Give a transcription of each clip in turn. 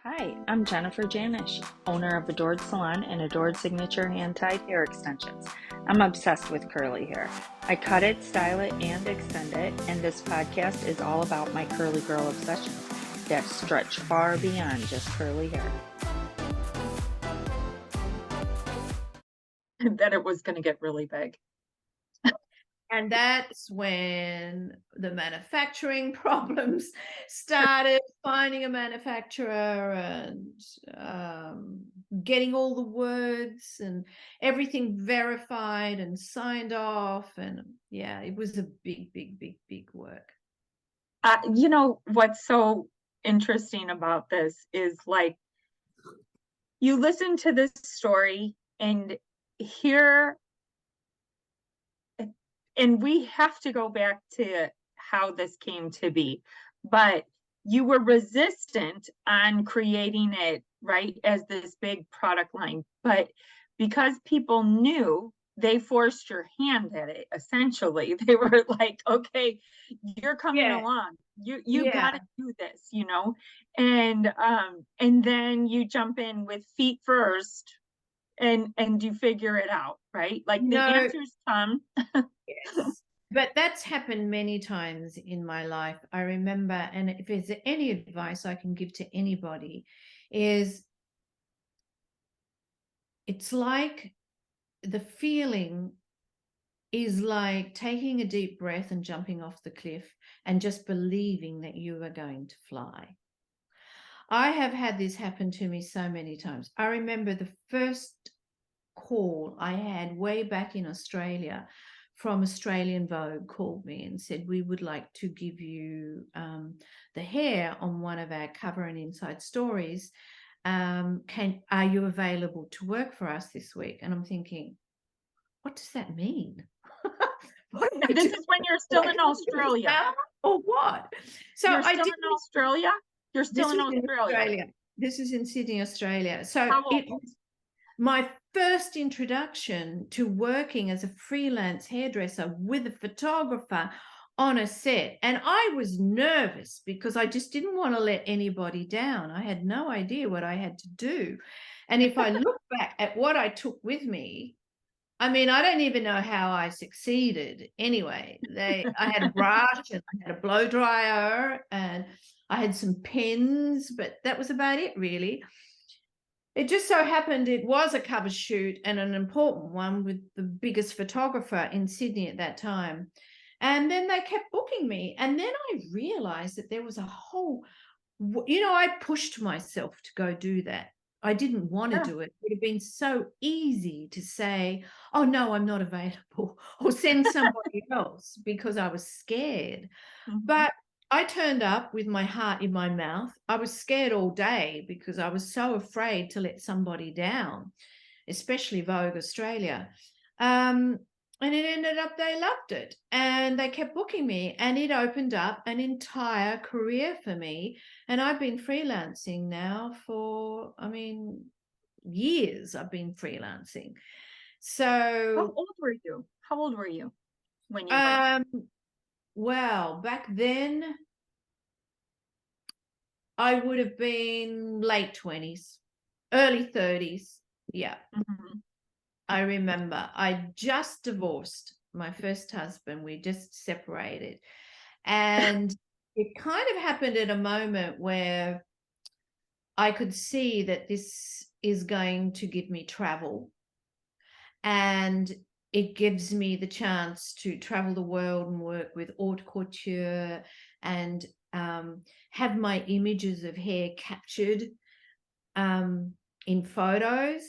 Hi, I'm Jennifer Janisch, owner of Adored Salon and Adored Signature Hand-Tied Hair Extensions. I'm obsessed with curly hair. I cut it, style it, and extend it, and this podcast is all about my curly girl obsessions that stretch far beyond just curly hair. That it was going to get really big. And that's when the manufacturing problems started, finding a manufacturer and getting all the words and everything verified and signed off. And yeah, it was a big work. You know, what's so interesting about this is like you listen to this story and hear, and we have to go back to how this came to be, but you were resistant on creating it, right, as this big product line. But because people knew, they forced your hand at it, essentially. They were like, okay, you're coming along. You got to do this, you know? And then you jump in with feet first and you figure it out, right? Like the answers come. Yes. But that's happened many times in my life. I remember, and if there's any advice I can give to anybody, is it's like the feeling is like taking a deep breath and jumping off the cliff and just believing that you are going to fly. I have had this happen to me so many times. I remember the first call I had way back in Australia from Australian Vogue called me and said, we would like to give you the hair on one of our cover and inside stories. Are you available to work for us this week? And I'm thinking, what does that mean? This is when you're still in Australia. Or what? So you're still in Australia? You're still in Australia. This is in Sydney, Australia. So it was my first introduction to working as a freelance hairdresser with a photographer on a set. And I was nervous because I just didn't want to let anybody down. I had no idea what I had to do. And if I look back at what I took with me, I mean, I don't even know how I succeeded. Anyway, I had a brush and I had a blow dryer and I had some pens, but that was about it, really. It just so happened it was a cover shoot and an important one with the biggest photographer in Sydney at that time. And then they kept booking me. And then I realized that there was a whole, I pushed myself to go do that. I didn't want to do it. It would have been so easy to say, oh, no, I'm not available, or send somebody else because I was scared. Mm-hmm. But I turned up with my heart in my mouth. I was scared all day because I was so afraid to let somebody down, especially Vogue Australia. And it ended up they loved it and they kept booking me and it opened up an entire career for me. And I've been freelancing now for, years I've been freelancing. So how old were you when you went? Well, back then I would have been late 20s, early 30s. Yeah. Mm-hmm. I remember I just divorced my first husband. We just separated. And it kind of happened at a moment where I could see that this is going to give me travel. And it gives me the chance to travel the world and work with haute couture and have my images of hair captured in photos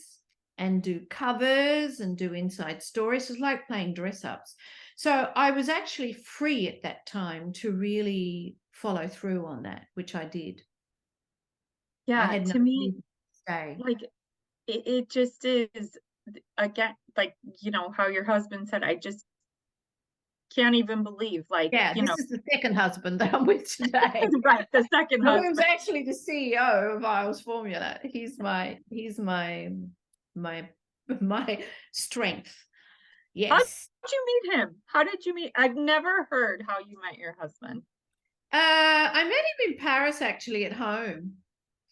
and do covers and do inside stories. It's like playing dress ups. So I was actually free at that time to really follow through on that, which I did. Yeah, to me, like it just is, again, like, how your husband said, I just can't even believe, like, this is the second husband that I'm with today. Right, the second husband. Who's actually the CEO of Iles Formula. He's my strength. Yes. How did you meet him? I've never heard how you met your husband. I met him in Paris, actually, at home.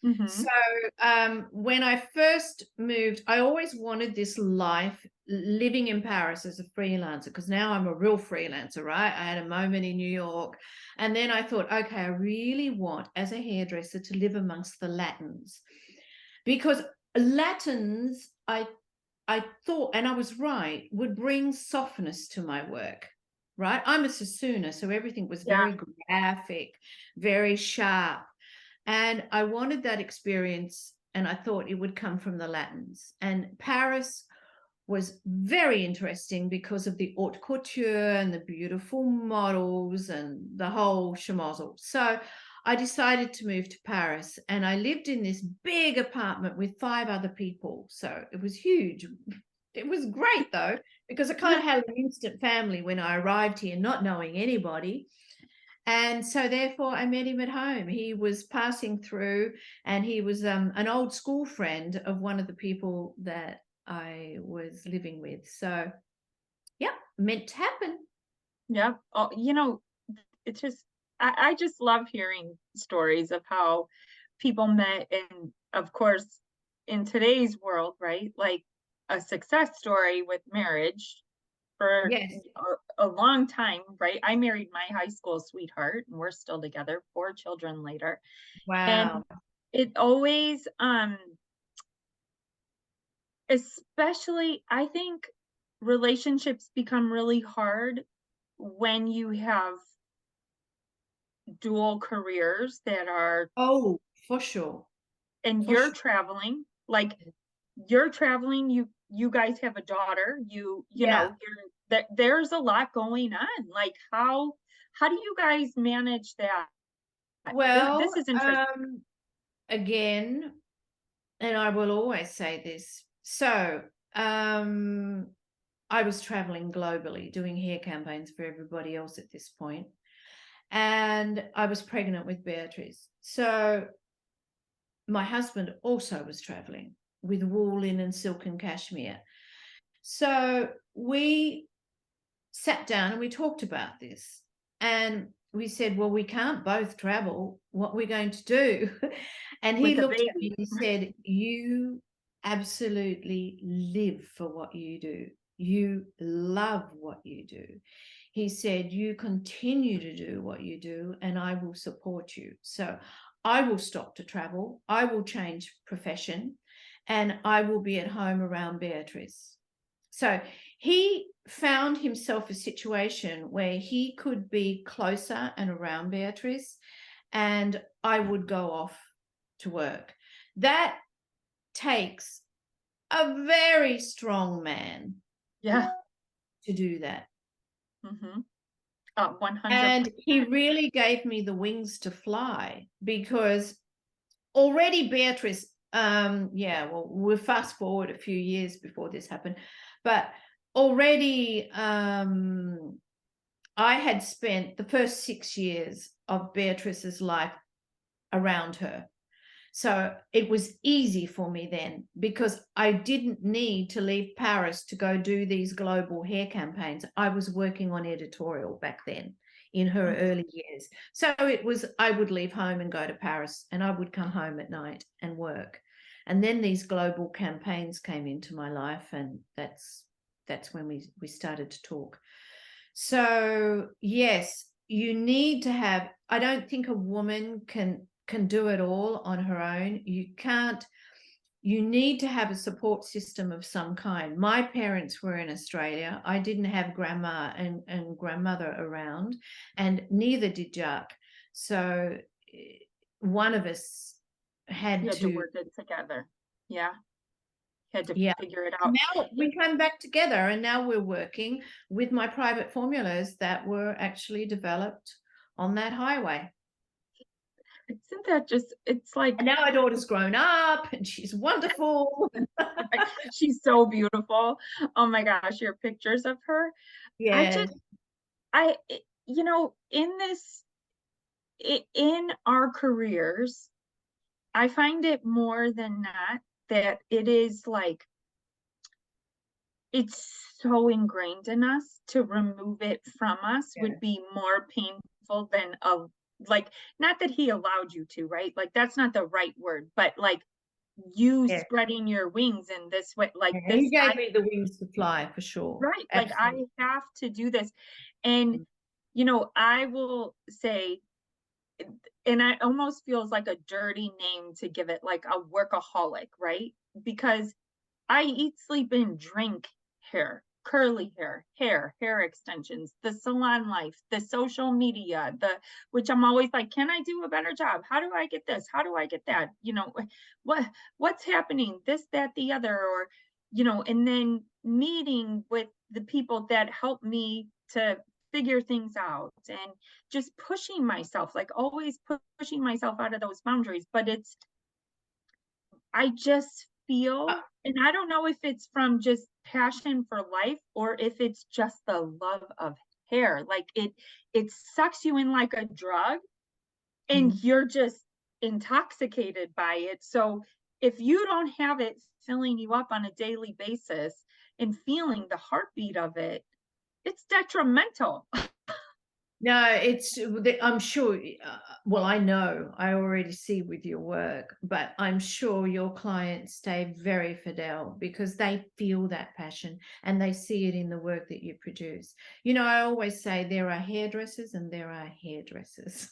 Mhm. So when I first moved, I always wanted this life living in Paris as a freelancer, because now I'm a real freelancer, right? I had a moment in New York, and then I thought, okay, I really want, as a hairdresser, to live amongst the Latins, because Latins, I thought, and I was right, would bring softness to my work, right? I'm a Sassoona, so everything was very graphic, very sharp. And I wanted that experience, and I thought it would come from the Latins. And Paris was very interesting because of the haute couture and the beautiful models and the whole schmozzle. So I decided to move to Paris, and I lived in this big apartment with 5 other people. So it was huge. It was great though, because I kind of had an instant family when I arrived here, not knowing anybody. And so therefore I met him at home. He was passing through, and he was an old school friend of one of the people that I was living with. So yeah, meant to happen. Yeah. Oh, you know, it's just, I just love hearing stories of how people met. And of course, in today's world, right? Like a success story with marriage for Yes. a long time, right? I married my high school sweetheart, and we're still together, 4 children later. And Wow. it always, especially, I think relationships become really hard when you have dual careers that are, Oh, for sure. and For you're sure. traveling, like you're traveling, you guys have a daughter, you Yeah. know, there's a lot going on. Like how do you guys manage that? Well, This is interesting. again, and I will always say this. So, I was traveling globally doing hair campaigns for everybody else at this point. And I was pregnant with Beatrice. So my husband also was traveling with wool, linen, silk, and cashmere. So we sat down and we talked about this. And we said, well, we can't both travel. What are we going to do? And he With a looked at me baby. and he said, you absolutely live for what you do. You love what you do. He said, you continue to do what you do, and I will support you. So I will stop to travel. I will change profession, and I will be at home around Beatrice. So he found himself a situation where he could be closer and around Beatrice, and I would go off to work. That takes a very strong man Yeah. to do that. Mm-hmm. 100%. And he really gave me the wings to fly, because already Beatrice, well, we'll fast forward a few years before this happened, but already I had spent the first 6 years of Beatrice's life around her. So it was easy for me then, because I didn't need to leave Paris to go do these global hair campaigns. I was working on editorial back then in her early years. So it was, I would leave home and go to Paris, and I would come home at night and work. And then these global campaigns came into my life, and that's when we started to talk. So yes, you need to have, I don't think a woman can do it all on her own. You can't, you need to have a support system of some kind. My parents were in Australia. I didn't have grandma and grandmother around, and neither did Jack. So one of us had to work it together. Yeah. Had to figure it out. Now we came back together, and now we're working with my private formulas that were actually developed on that highway. Isn't that just, it's like, And now our daughter's grown up and she's wonderful. she's so beautiful. Oh my gosh, your pictures of her. Yeah. You know, in our careers, I find it more than not that it is like, it's so ingrained in us, to remove it from us would be more painful than like, not that he allowed you to, right? Like, that's not the right word, but like you Yeah. spreading your wings in this way, like Yeah, this, he gave me the wings to fly for sure. right? Like, Absolutely. I have to do this. And, I will say, and it almost feels like a dirty name to give it, like a workaholic, right? Because I eat, sleep, and drink hair, curly hair extensions, the salon life, the social media, which I'm always like, can I do a better job? How do I get this? How do I get that? What's happening? This, that, the other, or, and then meeting with the people that help me to figure things out, and just pushing myself, like always pushing myself out of those boundaries. But I just feel, and I don't know if it's from just passion for life or if it's just the love of hair. Like it sucks you in like a drug, and you're just intoxicated by it. So if you don't have it filling you up on a daily basis and feeling the heartbeat of it, it's detrimental. No, I'm sure, well, I know, I already see with your work, but I'm sure your clients stay very fidel because they feel that passion and they see it in the work that you produce. I always say there are hairdressers and there are hairdressers.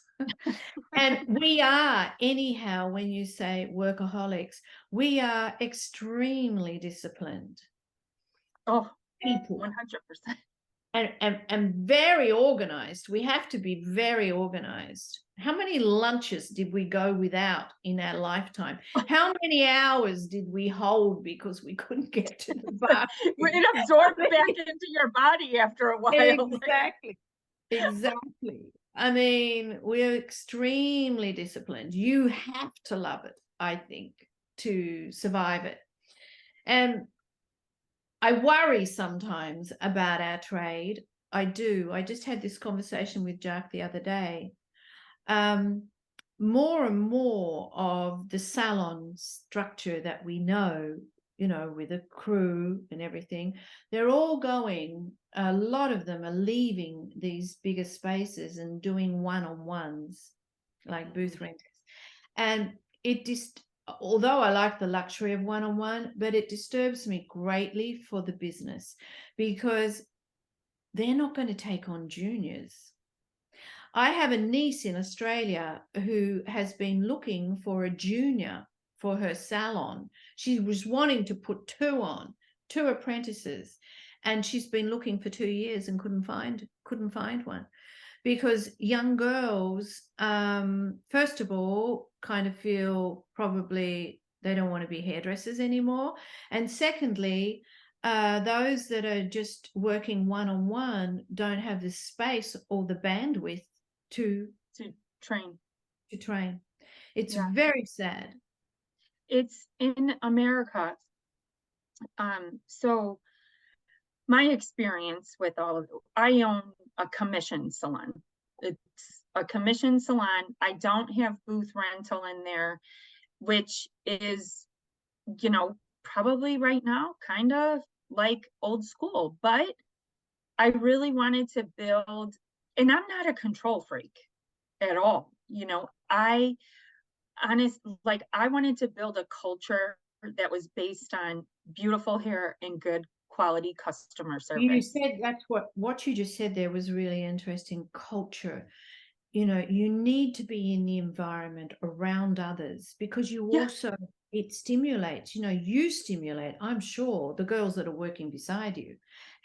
And we are, anyhow, when you say workaholics, we are extremely disciplined Oh, people. 100%. And very organized. We have to be very organized. How many lunches did we go without in our lifetime? How many hours did we hold because we couldn't get to the bathroom? It absorbs back into your body after a while. Exactly. I mean, we're extremely disciplined. You have to love it, I think, to survive it. And I worry sometimes about our trade. I do. I just had this conversation with Jack the other day. More and more of the salon structure that we know, with a crew and everything, they're all going, a lot of them are leaving these bigger spaces and doing one-on-ones, like booth renters. And it just, although I like the luxury of one-on-one, but it disturbs me greatly for the business because they're not going to take on juniors. I have a niece in Australia who has been looking for a junior for her salon. She was wanting to put two apprentices, and she's been looking for 2 years and couldn't find one. Because young girls, first of all, kind of feel probably they don't want to be hairdressers anymore. And secondly, those that are just working one-on-one don't have the space or the bandwidth to train. It's very sad. It's in America. So my experience with I own a commission salon. It's a commission salon. I don't have booth rental in there, which is, probably right now kind of like old school, but I really wanted to build, and I'm not a control freak at all. I wanted to build a culture that was based on beautiful hair and good quality customer service. You said that's what you just said there was really interesting. Culture. You need to be in the environment around others because you also, it stimulates, you stimulate, I'm sure, the girls that are working beside you,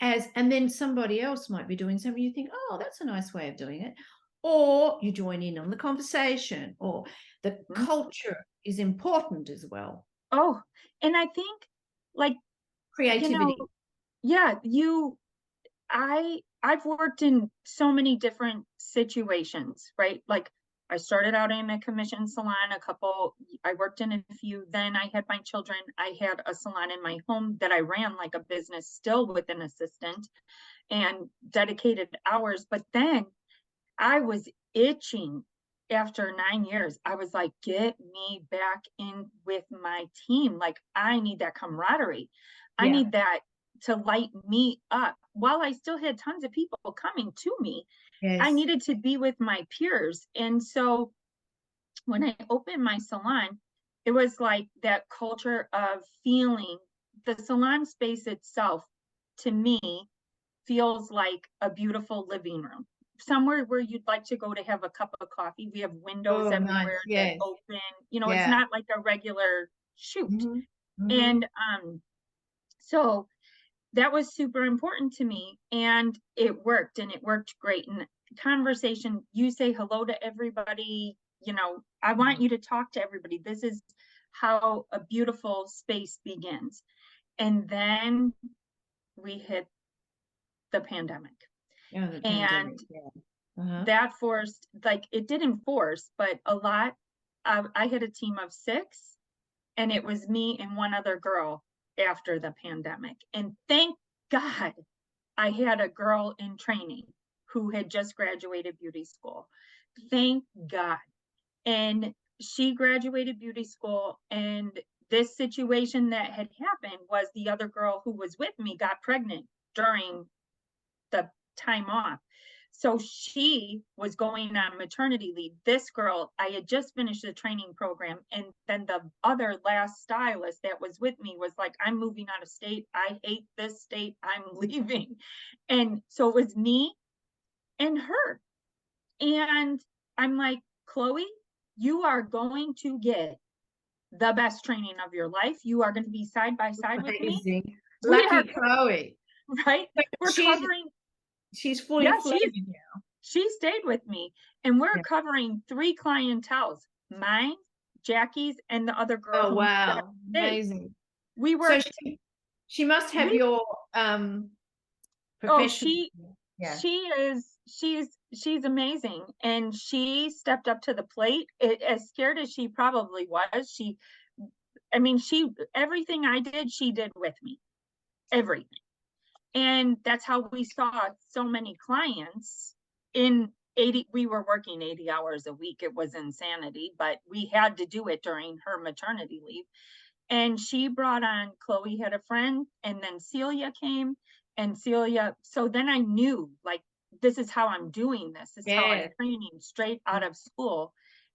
and then somebody else might be doing something, you think, oh, that's a nice way of doing it, or you join in on the conversation, or the culture is important as well. Oh, and I think like creativity. I've worked in so many different situations, right? Like I started out in a commission salon, I worked in a few, then I had my children. I had a salon in my home that I ran like a business still with an assistant and dedicated hours. But then I was itching after 9 years. I was like, get me back in with my team. Like I need that camaraderie. I need that to light me up while I still had tons of people coming to me. I Yes. needed to be with my peers. And so when I opened my salon, it was like that culture of feeling the salon space itself, to me, feels like a beautiful living room, somewhere where you'd like to go to have a cup of coffee. We have windows Oh, nice. everywhere that Yes. open, it's Yeah. not like a regular shoot. Mm-hmm. And so that was super important to me, and it worked great. And conversation, you say hello to everybody, I want you to talk to everybody. This is how a beautiful space begins. And then we hit the pandemic. Yeah, the And pandemic. Yeah. that forced, like, it didn't force, but a lot of, I had a team of 6, and it was me and one other girl after the pandemic. And thank God I had a girl in training who had just graduated beauty school. Thank God. And she graduated beauty school, and this situation that had happened was the other girl who was with me got pregnant during the time off. So she was going on maternity leave. This girl, I had just finished the training program. And then the other last stylist that was with me was like, I'm moving out of state. I hate this state. I'm leaving. And so it was me and her. And I'm like, Chloe, you are going to get the best training of your life. You are going to be side by side with me. Amazing. Lucky Chloe. Right? We're covering. She's fully fledged now. She stayed with me, and we're covering 3 clienteles: mine, Jackie's, and the other girl. Oh, wow. Amazing. We were. So she must have your profession. She's amazing, and she stepped up to the plate. As scared as she probably was, everything I did, she did with me, everything. And that's how we saw so many clients in 80. We were working 80 hours a week. It was insanity, but we had to do it during her maternity leave. And she brought on, Chloe had a friend, and then Celia came, and Celia. So then I knew, like, this is how I'm doing this. This is how I'm training straight out of school.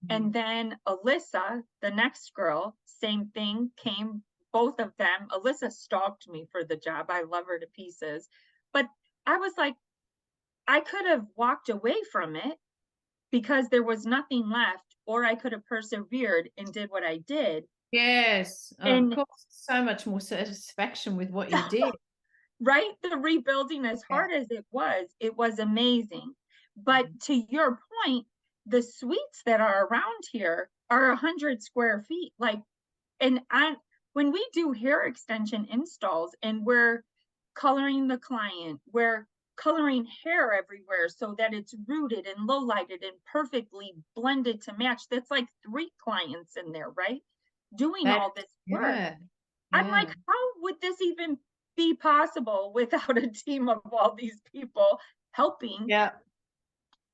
And then Alyssa, the next girl, same thing, came. Both of them. Alyssa stalked me for the job. I love her to pieces. But I was like, I could have walked away from it because there was nothing left, or I could have persevered and did what I did. Yes. And of course, so much more satisfaction with what you did. Right? The rebuilding, as hard as it was amazing. But to your point, the suites that are around here are 100 square feet. Like, and when we do hair extension installs and we're coloring the client, we're coloring hair everywhere so that it's rooted and low lighted and perfectly blended to match. That's like 3 clients in there, right? Doing all this work. I'm like, how would this even be possible without a team of all these people helping? Yeah.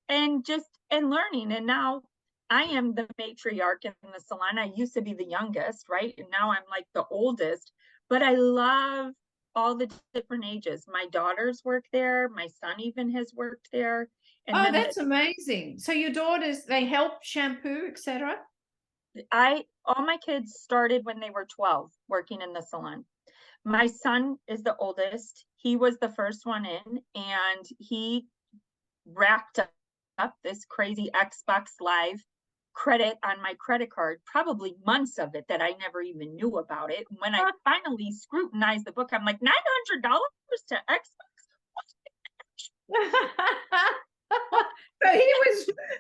And learning. And now I am the matriarch in the salon. I used to be the youngest, right? And now I'm like the oldest, but I love all the different ages. My daughters work there. My son even has worked there. And then that's amazing. So your daughters, they help shampoo, etc. All my kids started when they were 12 working in the salon. My son is the oldest. He was the first one in, and he racked up this crazy Xbox Live credit on my credit card, probably months of it that I never even knew about it. When I finally scrutinized the book, I'm like, $900 to Xbox? So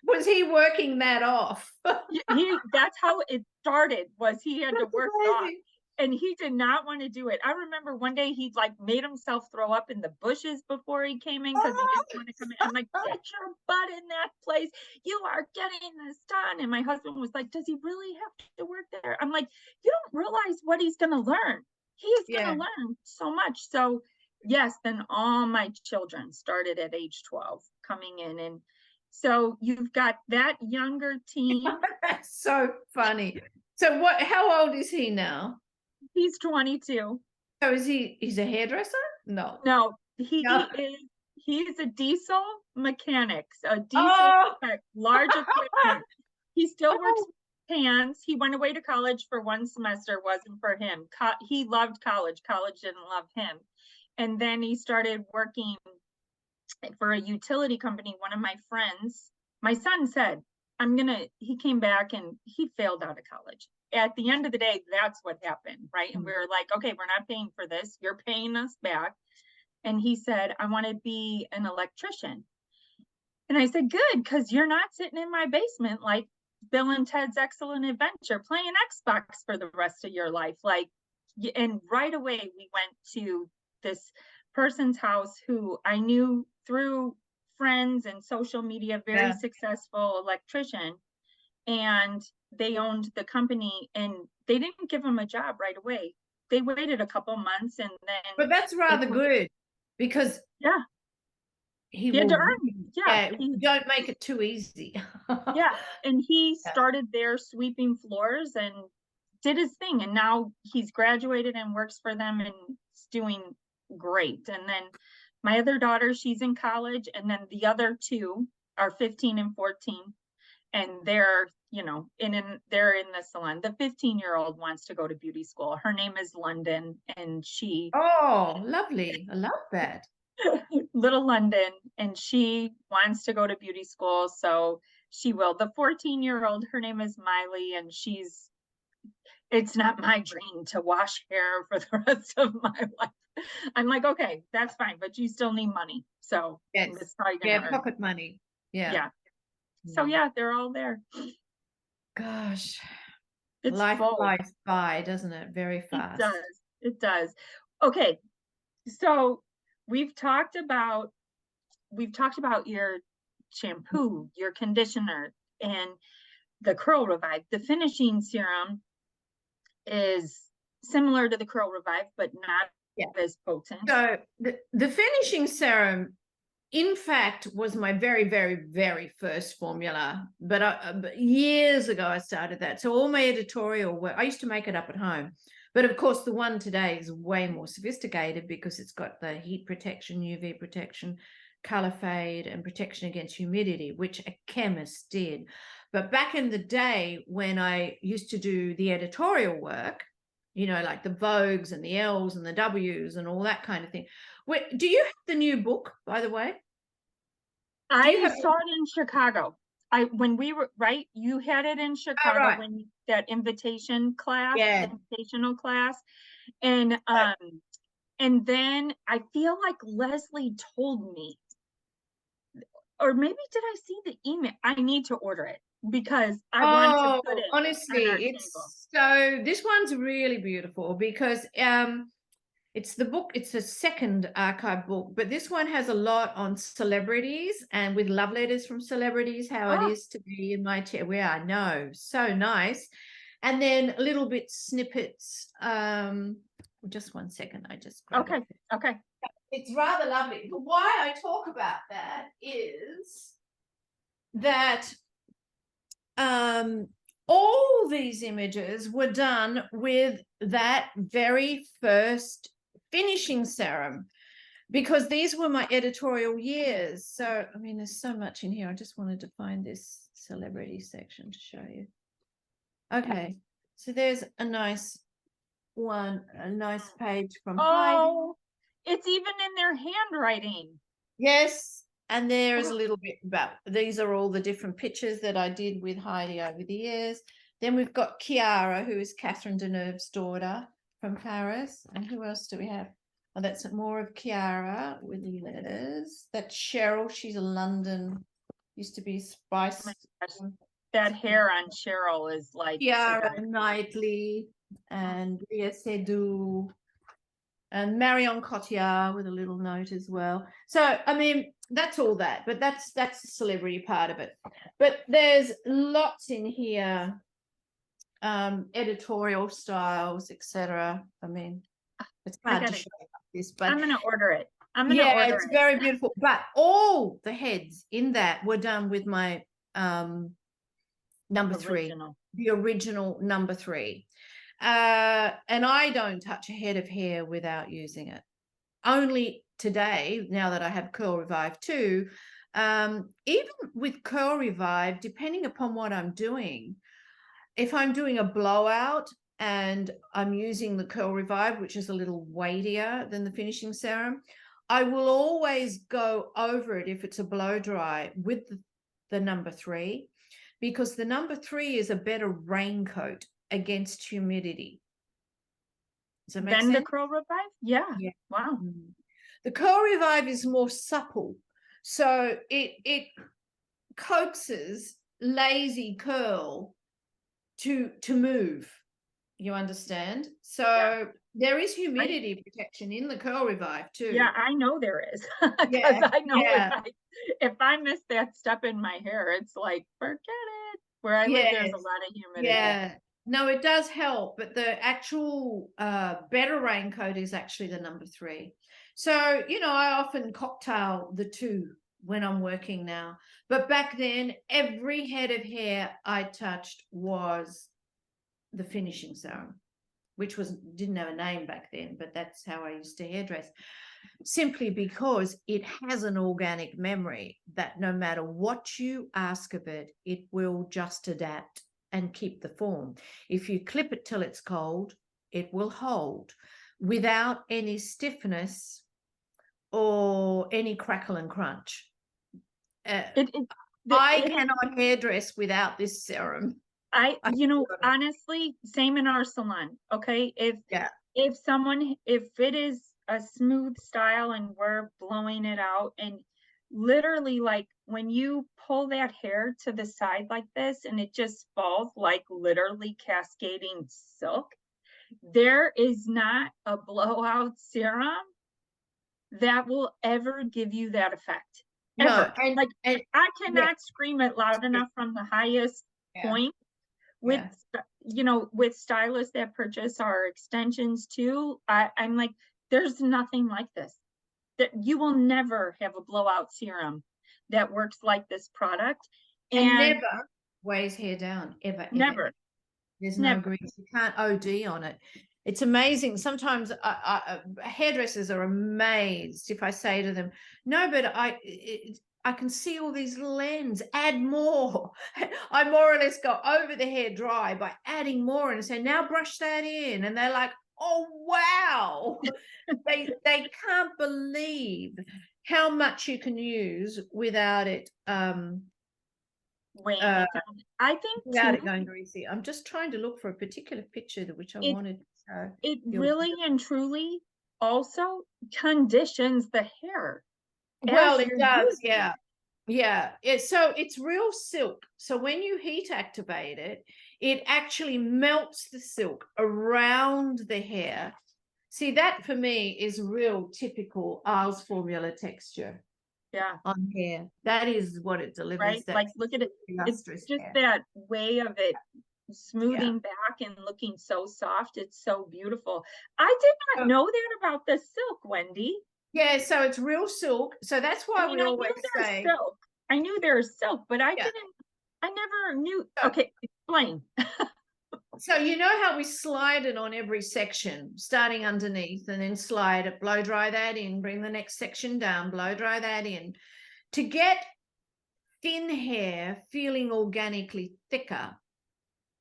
was he working that off? That's how it started, was he had to work it off. And he did not want to do it. I remember one day he like made himself throw up in the bushes before he came in because he didn't want to come in. I'm like, get your butt in that place. You are getting this done. And my husband was like, does he really have to work there? I'm like, you don't realize what he's going to learn. He is going to learn so much. So yes, then all my children started at age 12 coming in. And so you've got that younger team. That's so funny. So how old is he now? He's 22. So he's a hairdresser? No. No, he he's a diesel mechanic, a diesel tech, large equipment. He still works with hands. He went away to college for one semester, wasn't for him. He loved college. College didn't love him. And then he started working for a utility company. One of my friends, my son said, he came back and he failed out of college. At the end of the day, that's what happened, right? And we were like, okay, we're not paying for this. You're paying us back. And he said, I want to be an electrician. And I said, good, because you're not sitting in my basement like Bill and Ted's Excellent Adventure playing Xbox for the rest of your life. Like, and right away we went to this person's house who I knew through friends and social media, very successful electrician. And they owned the company, and they didn't give him a job right away. They waited a couple months, and then. But that's rather good, because he had to earn. You don't make it too easy. And he started there sweeping floors and did his thing, and now he's graduated and works for them and is doing great. And then my other daughter, she's in college, and then the other two are 15 and 14, and they're they're in the salon. The 15-year-old wants to go to beauty school. Her name is London, and she lovely. I love that. Little London, and she wants to go to beauty school, so she will. The 14-year-old, her name is Miley, and it's not my dream to wash hair for the rest of my life. I'm like, okay, that's fine, but you still need money. So it's probably gonna pocket money. So they're all there. Gosh, it's life flies by, doesn't it? Very fast. It does. Okay, so we've talked about your shampoo, your conditioner, and the Curl Revive. The finishing serum is similar to the Curl Revive, but not as potent. So the finishing serum, in fact, was my very, very, very first formula. But years ago, I started that. So all my editorial work, I used to make it up at home. But of course, the one today is way more sophisticated because it's got the heat protection, UV protection, color fade, and protection against humidity, which a chemist did. But back in the day when I used to do the editorial work, like the Vogues and the L's and the W's and all that kind of thing. Do you have the new book, by the way? I saw it in Chicago. When we were you had it in Chicago when that invitational class, and and then I feel like Leslie told me, or maybe did I see the email? I need to order it because I want to put it. Honestly, this one's really beautiful because it's the book. It's a second archive book, but this one has a lot on celebrities and with love letters from celebrities, how it is to be in my chair. So nice. And then a little bit snippets. Just 1 second. I just grabbed it. Okay. It's rather lovely. But why I talk about that is that all these images were done with that very first finishing serum, because these were my editorial years. So, I mean, there's so much in here. I just wanted to find this celebrity section to show you. Okay, so there's a nice page from Heidi. It's even in their handwriting. Yes, and there's a little bit about, these are all the different pictures that I did with Heidi over the years. Then we've got Chiara, who is Catherine Deneuve's daughter from Paris. And who else do we have? Oh, that's more of Chiara with the letters. That's Cheryl. She's a London, used to be Spice. Oh, that hair on Cheryl is like Chiara Knightley and Ria Seydoux and Marion Cotillard with a little note as well. So, I mean, that's all that, but that's the celebrity part of it. But there's lots in here, editorial styles, etc. I mean, it's hard to show like this, but I'm gonna order it. It's very beautiful. But all the heads in that were done with my number 3, the original number 3. And I don't touch a head of hair without using it. only today, now that I have Curl Revive too, even with Curl Revive, depending upon what I'm doing, if I'm doing a blowout and I'm using the Curl Revive, which is a little weightier than the finishing serum, I will always go over it if it's a blow dry with the number 3, because the number 3 is a better raincoat against humidity. Does that make sense? Then the Curl Revive? Yeah. Wow. The Curl Revive is more supple. So it coaxes lazy curl to move. You understand? So there is humidity protection in the Curl Revive too. Yeah, I know there is. Because I know if I miss that step in my hair, it's like, forget it. Where I live, there's a lot of humidity. Yeah. No, it does help, but the actual better raincoat is actually the number 3. So, you know, I often cocktail the 2 when I'm working now. But back then, every head of hair I touched was the finishing serum, which didn't have a name back then, but that's how I used to hairdress. Simply because it has an organic memory that no matter what you ask of it, it will just adapt and keep the form. If you clip it till it's cold, it will hold without any stiffness or any crackle and crunch. I cannot hairdress without this serum. You know, honestly, same in our salon. Okay. If it is a smooth style and we're blowing it out, and literally, like, when you pull that hair to the side like this and it just falls like literally cascading silk, there is not a blowout serum that will ever give you that effect. Ever. No, I cannot scream it loud enough from the highest point. With with stylists that purchase our extensions too, I'm like, there's nothing like this. That you will never have a blowout serum that works like this product, and never weighs hair down, ever. Never. There's no grease. You can't OD on it. It's amazing. Sometimes hairdressers are amazed if I say to them, no, but I can see all these little ends, add more. I more or less go over the hair dry by adding more and say, now brush that in. And they're like, oh, wow. they can't believe how much you can use without it. Weighing it down. I think without it going greasy. I'm just trying to look for a particular picture which I wanted. It really and truly also conditions the hair. Well, it does, yeah. So it's real silk. So when you heat activate it, it actually melts the silk around the hair. See, that for me is real typical Iles formula texture. Yeah, on hair. That is what it delivers. Right, like look at it. It's just hair. That way of it smoothing back and looking so soft. It's so beautiful. I did not know that about the silk, Wendy. Yeah, so it's real silk. So that's why we always say silk. I knew there's silk, but I never knew. Okay, explain. So you know how we slide it on every section, starting underneath, and then slide it, blow dry that in, bring the next section down, blow dry that in. To get thin hair feeling organically thicker,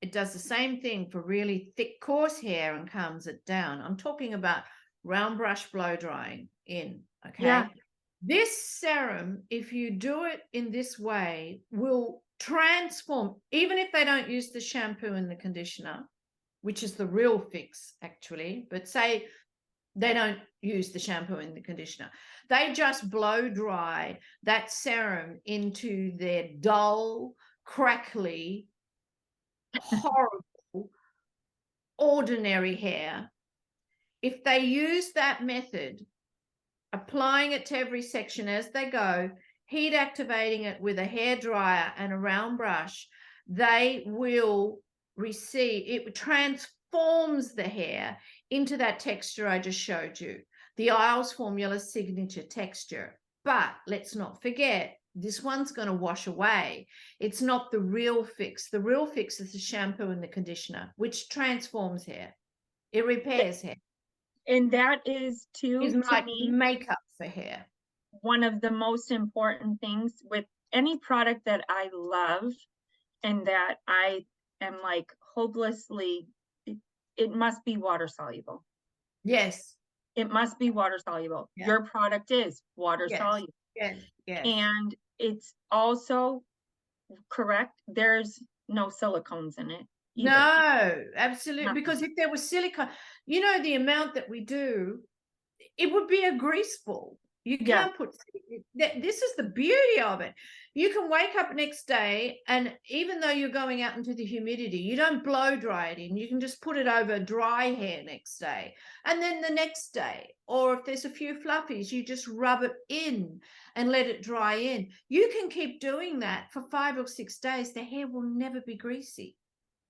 it does the same thing for really thick, coarse hair and calms it down. I'm talking about round brush blow drying in, okay? Yeah. This serum, if you do it in this way, will transform, even if they don't use the shampoo and the conditioner, which is the real fix actually, but say they don't use the shampoo and the conditioner, they just blow dry that serum into their dull, crackly, horrible, ordinary hair. If they use that method, applying it to every section as they go, heat activating it with a hair dryer and a round brush, they will receive, it transforms the hair into that texture I just showed you, the Iles formula signature texture. But let's not forget, this one's going to wash away. It's not the real fix. The real fix is the shampoo and the conditioner, which transforms hair. It repairs hair. And that is too, Is to like me, makeup for hair. one of the most important things with any product that I love and that I am like hopelessly, it must be water soluble. Yes. It must be water soluble. Yeah. Your product is water Yes. soluble. Yes. Yes. And it's also correct. There's no silicones in it either. No, absolutely. Nothing. Because if there was silicone, you know, the amount that we do, it would be a grease ball. You can't put, this is the beauty of it. You can wake up next day, and even though you're going out into the humidity, you don't blow dry it in. You can just put it over dry hair next day. And then the next day, or if there's a few fluffies, you just rub it in and let it dry in. You can keep doing that for 5 or 6 days. The hair will never be greasy.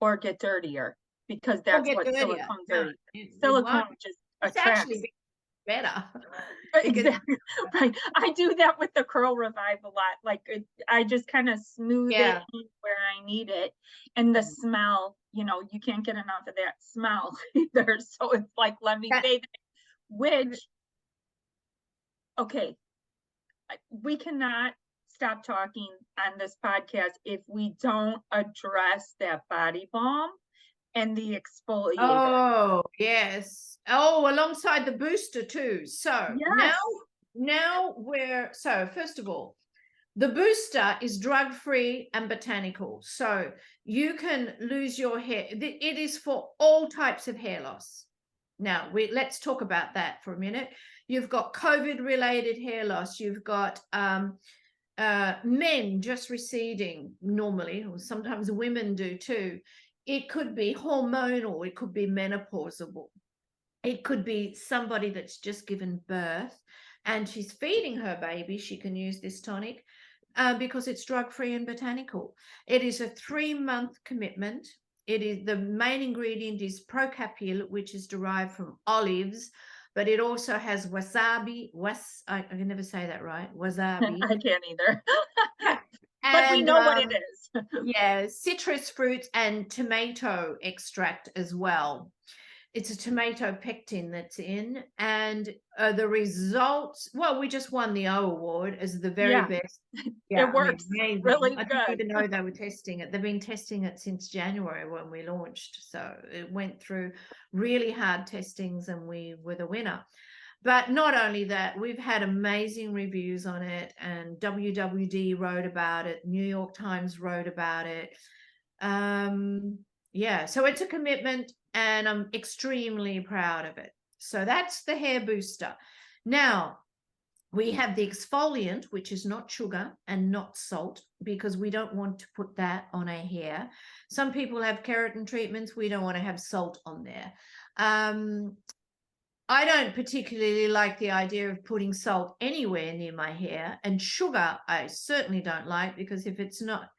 Or get dirtier, because that's what silicones are. Silicone just attracts. Better. Exactly. Right. I do that with the Curl Revive a lot. Like I just kind of smooth it in where I need it. And the smell, you know, you can't get enough of that smell either. So it's like, let me say that, which, okay, we cannot stop talking on this podcast if we don't address that body balm and the exfoliator. Oh, yes. Oh, alongside the booster too. So now so first of all, the booster is drug-free and botanical. So you can lose your hair. It is for all types of hair loss. Now, let's talk about that for a minute. You've got COVID-related hair loss. You've got men just receding normally, or sometimes women do too. It could be hormonal. It could be menopausal. It could be somebody that's just given birth and she's feeding her baby. She can use this tonic because it's drug-free and botanical. It is a 3-month commitment. It is, the main ingredient is procapil, which is derived from olives, but it also has wasabi. I can never say that right. Wasabi. I can't either. But we know what it is. Yeah, citrus fruits and tomato extract as well. It's a tomato pectin that's in, and the results, well, we just won the O Award as the very best. Yeah, it works really I good. didn't even know they were testing it. They've been testing it since January when we launched. So it went through really hard testings and we were the winner. But not only that, we've had amazing reviews on it, and WWD wrote about it, New York Times wrote about it. Yeah, so it's a commitment and I'm extremely proud of it. So that's the hair booster. Now, we have the exfoliant, which is not sugar and not salt, because we don't want to put that on our hair. Some people have keratin treatments. We don't want to have salt on there. I don't particularly like the idea of putting salt anywhere near my hair, and sugar I certainly don't like, because if it's not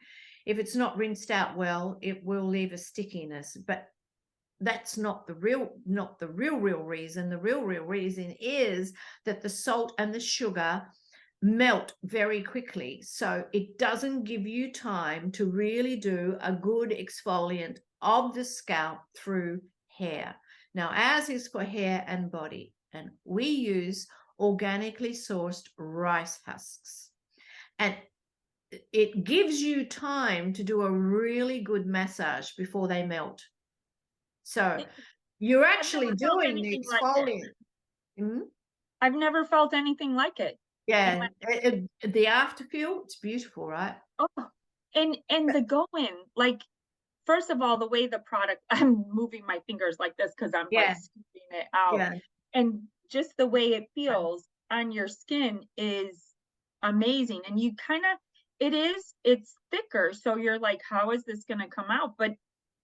rinsed out well, it will leave a stickiness. But that's not the real reason. The real reason is that the salt and the sugar melt very quickly, so it doesn't give you time to really do a good exfoliant of the scalp through hair. Now, ours is for hair and body, and we use organically sourced rice husks, and it gives you time to do a really good massage before they melt. So you're actually doing the exfoliant. I've never felt anything like it. Yeah, the after feel, it's beautiful, right? Oh, and the go-in, like, first of all, the way the product, I'm moving my fingers like this because I'm like scooping it out. And just the way it feels on your skin is amazing. And you kind of, it's thicker. So you're like, how is this going to come out? But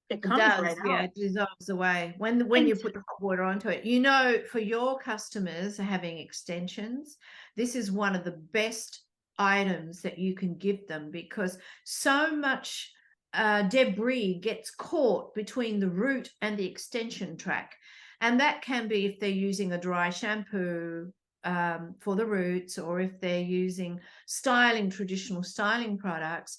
it comes right out. Yeah, it dissolves away when you put the hot water onto it. You know, for your customers having extensions, this is one of the best items that you can give them, because so much debris gets caught between the root and the extension track, and that can be if they're using a dry shampoo for the roots, or if they're using traditional styling products.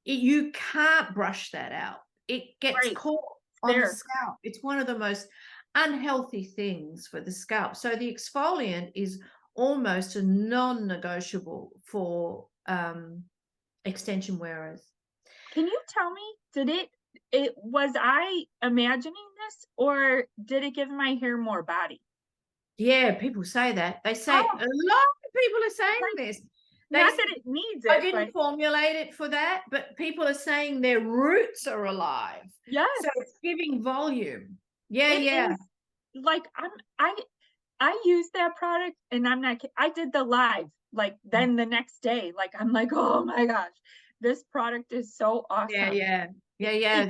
You can't brush that out. It gets caught on the scalp. It's one of the most unhealthy things for the scalp. So the exfoliant is almost a non-negotiable for extension wearers. Can you tell me, was I imagining this, or did it give my hair more body? Yeah, people say that. They say, a lot of people are saying this. Not that it needs it. I didn't formulate it for that, but people are saying their roots are alive. Yes. So it's giving volume. Yeah, It yeah. is, like, I use that product, and I'm not, I did the live, like, then the next day, like, I'm like, oh my gosh, this product is so awesome. Yeah.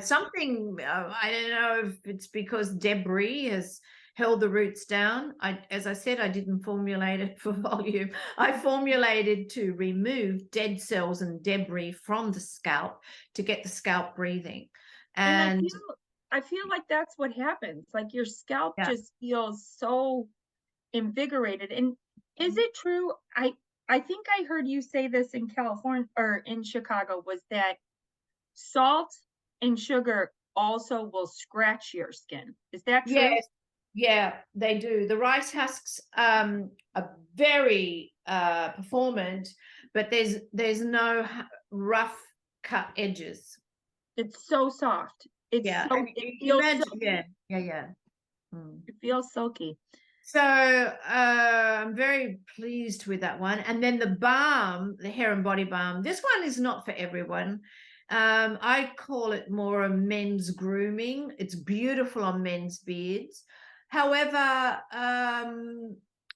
Something, I don't know if it's because debris has held the roots down. As I said, I didn't formulate it for volume. I formulated to remove dead cells and debris from the scalp to get the scalp breathing. And I feel like that's what happens. Like, your scalp just feels so invigorated. And is it true? I think I heard you say this in California or in Chicago, was that salt and sugar also will scratch your skin. Is that true? Yes. Yeah, they do. The rice husks are very performant, but there's no rough cut edges. It's so soft. It feels yeah. It feels silky. So I'm very pleased with that one. And then the balm, the hair and body balm, this one is not for everyone. I call it more a men's grooming. It's beautiful on men's beards. However,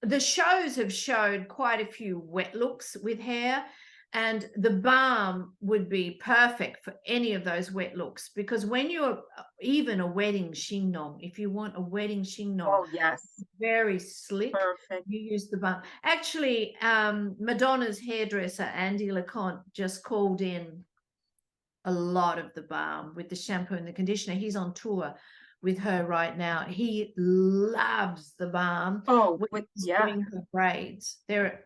the shows have showed quite a few wet looks with hair, and the balm would be perfect for any of those wet looks, because when you're even a wedding chignon, if you want a wedding chignon, oh yes, very slick, perfect, you use the balm. Actually, Madonna's hairdresser Andy LeConte just called in a lot of the balm with the shampoo and the conditioner. He's on tour with her right now. He loves the balm. Oh, doing her braids. They're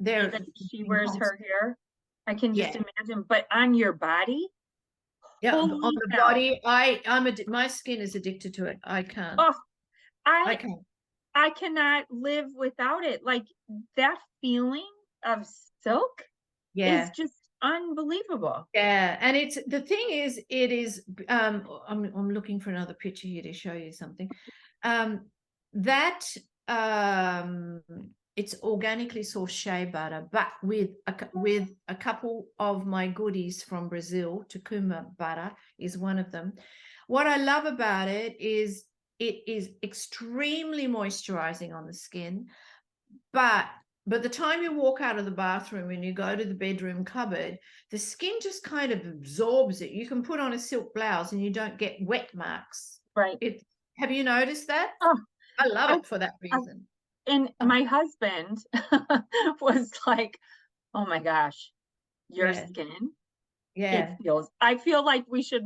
she wears her hair. I can just imagine. But on your body, on the body, my skin is addicted to it. I can't. Oh, I can't. I cannot live without it. Like, that feeling of silk is just unbelievable. Yeah, and it's the thing is, it is I'm looking for another picture here to show you something. It's organically sourced shea butter, but with a couple of my goodies from Brazil. Tucumã butter is one of them. What I love about it is extremely moisturizing on the skin, but by the time you walk out of the bathroom and you go to the bedroom cupboard, the skin just kind of absorbs it. You can put on a silk blouse and you don't get wet marks. Right. Have you noticed that? Oh, I love it for that reason. And my husband was like, oh my gosh, your skin. Yeah. I feel like we should,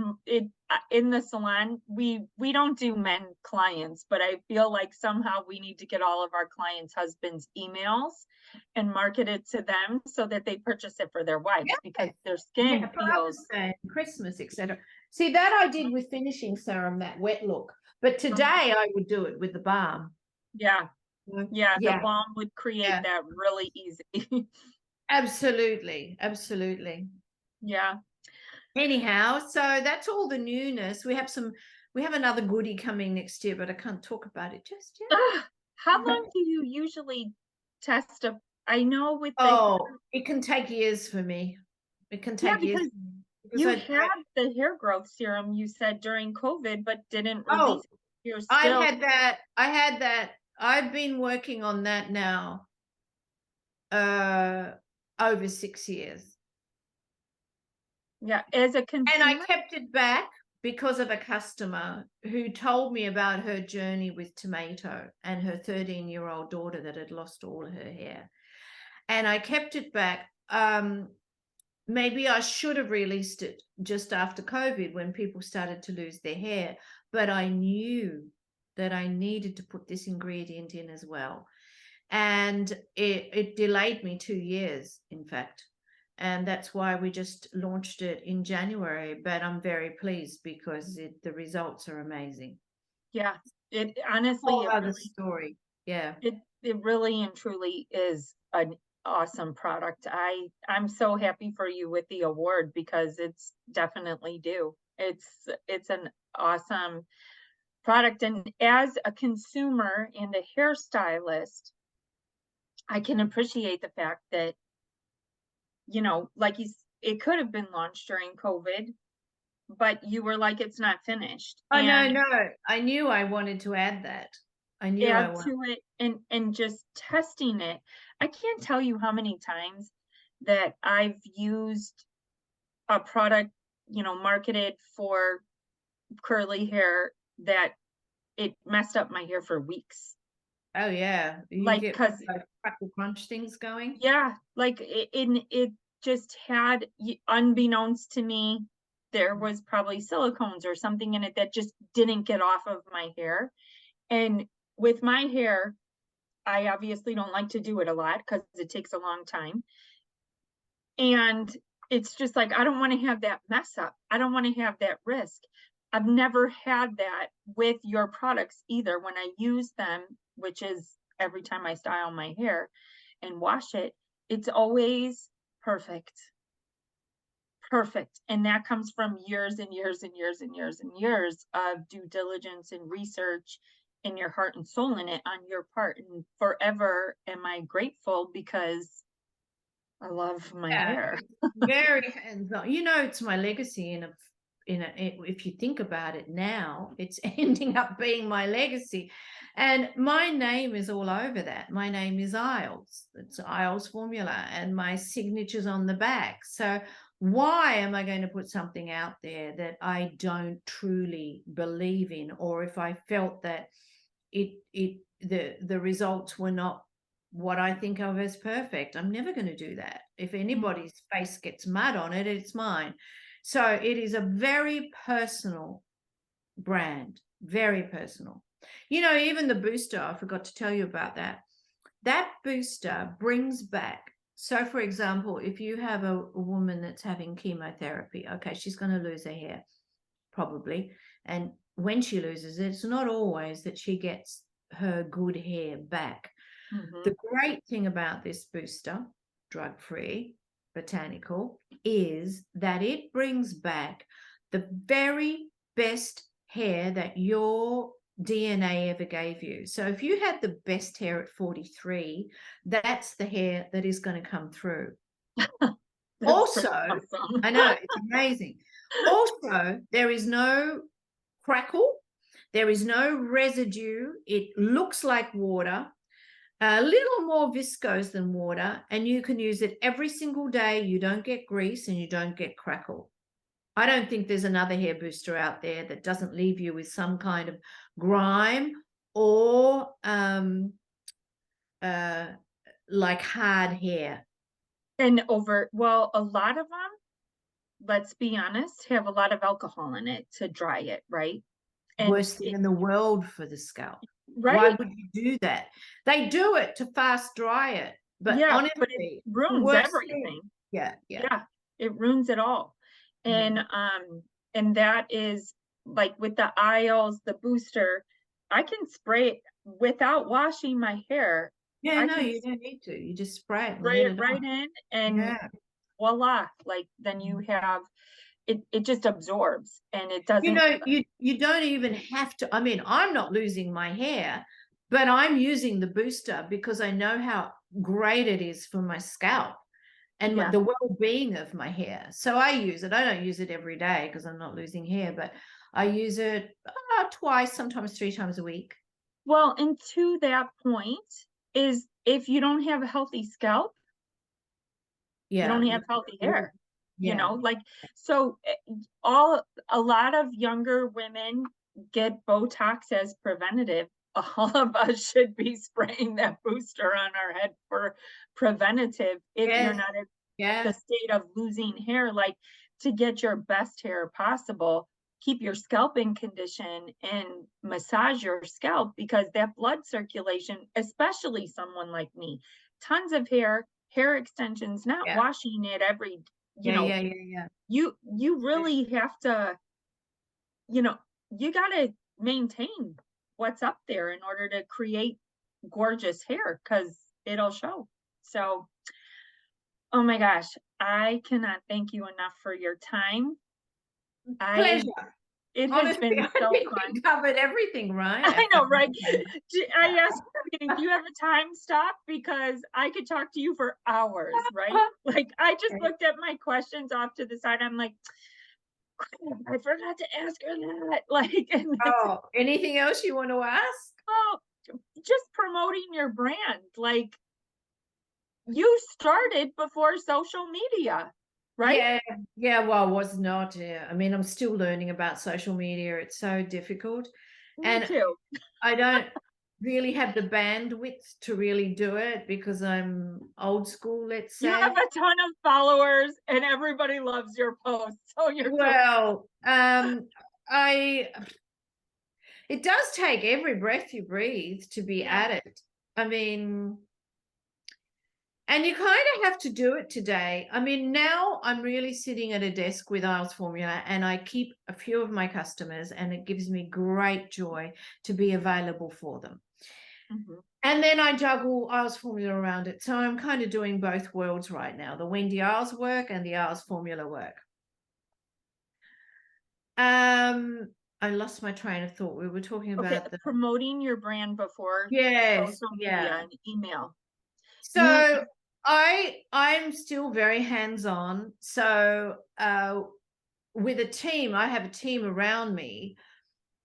in the salon, we don't do men clients, but I feel like somehow we need to get all of our clients' husbands' emails and market it to them so that they purchase it for their wives, because their skin feels Christmas, etc. See, that I did with finishing serum, that wet look, but today I would do it with the balm. The balm would create that really easy. Absolutely. Yeah. Anyhow, so that's all the newness. We have another goodie coming next year, but I can't talk about it just yet. How long do you usually test I know with it can take years for me. It can take years. Because you had the hair growth serum, you said, during COVID, but didn't release it. You're still... I had that. I've been working on that now over 6 years. Yeah, as a consumer. And I kept it back because of a customer who told me about her journey with tomato and her 13-year-old daughter that had lost all of her hair. And I kept it back. Maybe I should have released it just after COVID when people started to lose their hair, but I knew that I needed to put this ingredient in as well. And it delayed me 2 years, in fact. And that's why we just launched it in January. But I'm very pleased because the results are amazing. Yeah. It honestly, Whole it other really, story. Yeah. it really and truly is an awesome product. I'm so happy for you with the award because it's definitely due. It's an awesome product. And as a consumer and a hairstylist, I can appreciate the fact that, you know, like it could have been launched during COVID, but you were like, it's not finished. Oh, And no. I knew I wanted to add that. I knew I add wanted. to it and just testing it. I can't tell you how many times that I've used a product, you know, marketed for curly hair that it messed up my hair for weeks. Oh, yeah. You Like, get cause those crackle crunch things going. yeah, like it just had, unbeknownst to me, there was probably silicones or something in it that just didn't get off of my hair. And with my hair, I obviously don't like to do it a lot because it takes a long time. And it's just like, I don't want to have that mess up. I don't want to have that risk. I've never had that with your products either. When I use them, which is every time I style my hair and wash it, it's always perfect. Perfect. And that comes from years and years and years and years and years of due diligence and research and your heart and soul in it on your part. And forever am I grateful because I love my hair. Very hands-on. You know, it's my legacy if you think about it now, it's ending up being my legacy. And my name is all over that. My name is Iles. It's Iles formula, and my signature's on the back. So why am I going to put something out there that I don't truly believe in, or if I felt that the results were not what I think of as perfect? I'm never going to do that. If anybody's face gets mud on it, it's mine. So it is a very personal brand, very personal. You know, even the booster, I forgot to tell you about that. That booster brings back. So, for example, if you have a woman that's having chemotherapy, okay, she's going to lose her hair, probably. And when she loses it, it's not always that she gets her good hair back. The great thing about this booster, drug-free, botanical, is that it brings back the very best hair that your DNA ever gave you. So if you had the best hair at 43, that's the hair that is going to come through. Also, awesome. I know, it's amazing. Also, there is no crackle. There is no residue. It looks like water. A little more viscose than water, and you can use it every single day. You don't get grease and you don't get crackle. I don't think there's another hair booster out there that doesn't leave you with some kind of grime or like hard hair. And well, a lot of them, let's be honest, have a lot of alcohol in it to dry it, right? And worst thing in the world for the scalp. Right? Why would you do that? They do it to fast dry it, but yeah, honestly, but it ruins everything. Yeah, it ruins it all. And and that is like with the Iles, the booster, I can spray it without washing my hair. Yeah, no, you don't need to. You just spray it, spray it right in, and voila! Like then you have it. It just absorbs, and it doesn't. You know, you don't even have to. I mean, I'm not losing my hair, but I'm using the booster because I know how great it is for my scalp and the well-being of my hair. So I use it. I don't use it every day because I'm not losing hair, but I use it twice, sometimes 3 times a week. Well, and to that point is if you don't have a healthy scalp, you don't have healthy hair. You know, like, so a lot of younger women get Botox as preventative. All of us should be spraying that booster on our head for preventative if you're not in the state of losing hair, like to get your best hair possible. Keep your scalp in condition and massage your scalp, because that blood circulation, especially someone like me, tons of hair extensions, not washing it every, you really have to, you know, you got to maintain what's up there in order to create gorgeous hair, because it'll show. So, oh my gosh, I cannot thank you enough for your time. Pleasure. It has Honestly, been I so think fun. we covered everything, right? I know, right? I asked, do you have a time stop? Because I could talk to you for hours, right? Like, I just looked at my questions off to the side. I'm like, crap, I forgot to ask her that. Like, and Oh, anything else you want to ask? oh, just promoting your brand. Like, you started before social media, right? Yeah, well, I was not. I mean, I'm still learning about social media. It's so difficult. Me And too. I don't really have the bandwidth to really do it because I'm old school, let's You say. have a ton of followers and everybody loves your posts. So you're Well, it does take every breath you breathe to be at it. I mean, and you kind of have to do it today. I mean, now I'm really sitting at a desk with Iles Formula, and I keep a few of my customers, and it gives me great joy to be available for them. And then I juggle Iles Formula around it. So I'm kind of doing both worlds right now, the Wendy Iles work and the Iles Formula work. I lost my train of thought. We were talking about promoting your brand before social media and email. So I'm still very hands-on. So with a team, I have a team around me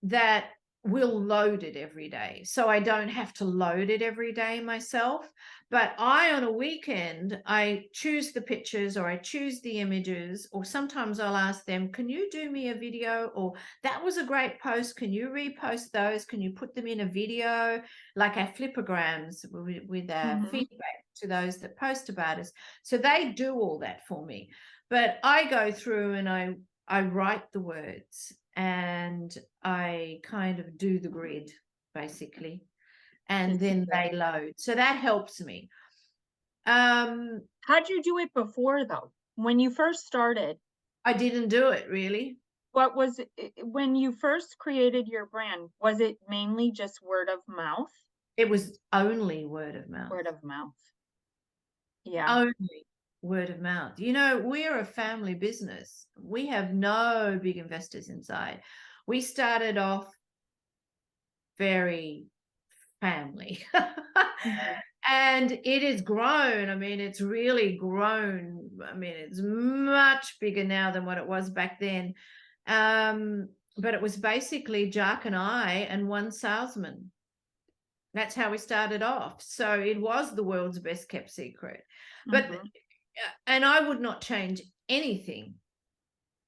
that will load it every day. So I don't have to load it every day myself. But on a weekend, I choose the pictures, or I choose the images, or sometimes I'll ask them, can you do me a video? Or that was a great post. Can you repost those? Can you put them in a video? Like our flipograms with feedback to those that post about us. So they do all that for me. But I go through and I write the words, and I kind of do the grid basically, and then they load. So that helps me. How'd you do it before though? When you first started? I didn't do it really. What was it, when you first created your brand, was it mainly just word of mouth? It was only word of mouth. Word of mouth. Yeah. Only word of mouth. You know, we're a family business. We have no big investors inside. We started off very family. And it has grown. I mean, it's really grown. I mean, it's much bigger now than what it was back then. But it was basically Jack and I and one salesman. That's how we started off. So it was the world's best kept secret. But and I would not change anything,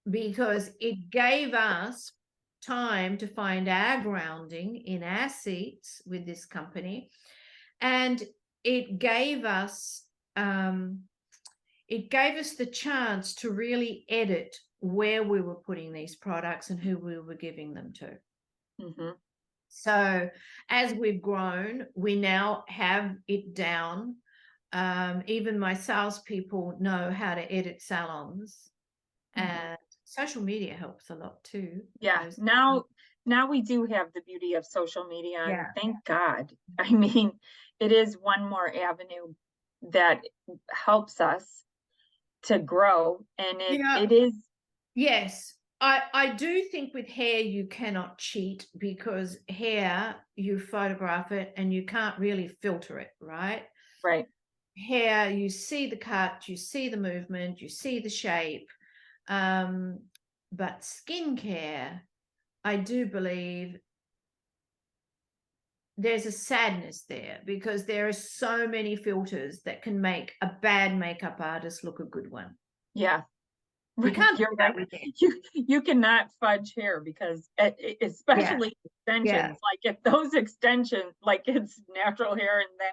because it gave us time to find our grounding in our seats with this company, and it gave us the chance to really edit where we were putting these products and who we were giving them to. So as we've grown, we now have it down. Even my salespeople know how to edit salons, and social media helps a lot too. Yeah. Now we do have the beauty of social media, and thank God. I mean, it is one more avenue that helps us to grow, and it is. Yes. I do think with hair you cannot cheat, because hair, you photograph it and you can't really filter it, right? Right. Hair, you see the cut, you see the movement, you see the shape. But skincare, I do believe there's a sadness there, because there are so many filters that can make a bad makeup artist look a good one. Yeah. You can't do that with it. You cannot fudge hair, because especially extensions, like if those extensions, like it's natural hair and then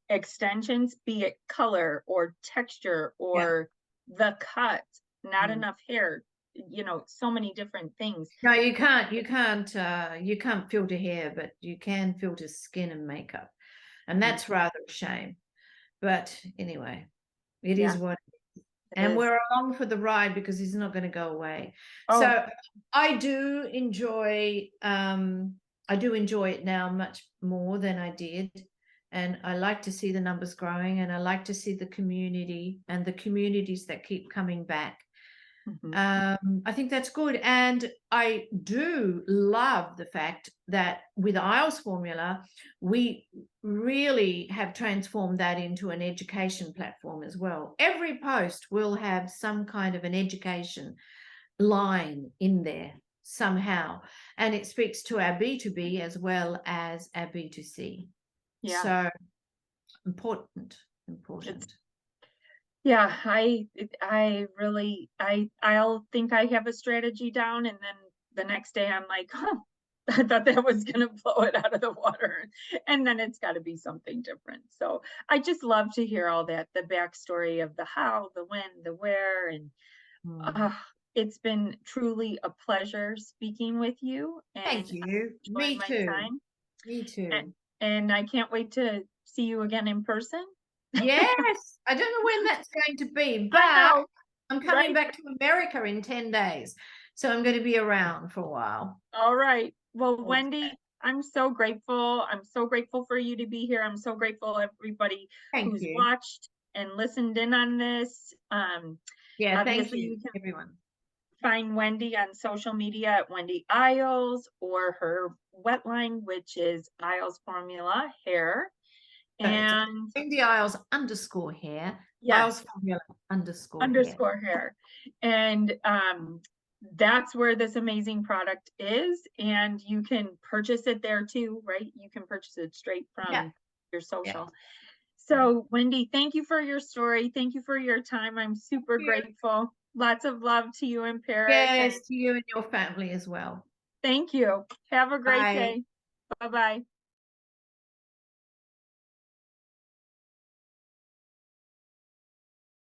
extensions, be it color or texture or the cut, not enough hair, you know, so many different things. No, you can't filter hair, but you can filter skin and makeup, and that's rather a shame. But anyway, it is what it is. And we're along for the ride, because it's not going to go away. So I do enjoy I do enjoy it now much more than I did. And I like to see the numbers growing, and I like to see the community and the communities that keep coming back. I think that's good. And I do love the fact that with Iles formula, we really have transformed that into an education platform as well. Every post will have some kind of an education line in there somehow, and it speaks to our B2B as well as our B2C. Yeah. So important. Yeah, I'll think I have a strategy down, and then the next day I'm like, huh, I thought that was going to blow it out of the water. And then it's got to be something different. So I just love to hear all that, the backstory of the how, the when, the where, and it's been truly a pleasure speaking with you. And thank you. Me too. And I can't wait to see you again in person. Yes, I don't know when that's going to be, but I'm coming back to America in 10 days. So I'm going to be around for a while. All right. Well, okay. Wendy, I'm so grateful. I'm so grateful for you to be here. I'm so grateful everybody who's watched and listened in on this. Yeah, thank you, everyone. Find Wendy on social media at Wendy Iles, or her wetline, which is Iles Formula Hair. And Wendy Iles _hair. Yes. Iles Formula _hair. And that's where this amazing product is. And you can purchase it there too, right? You can purchase it straight from your social. Yeah. So Wendy, thank you for your story. Thank you for your time. I'm super grateful. Lots of love to you in Paris. Yes, to you and your family as well. Thank you. Have a great day. Bye-bye.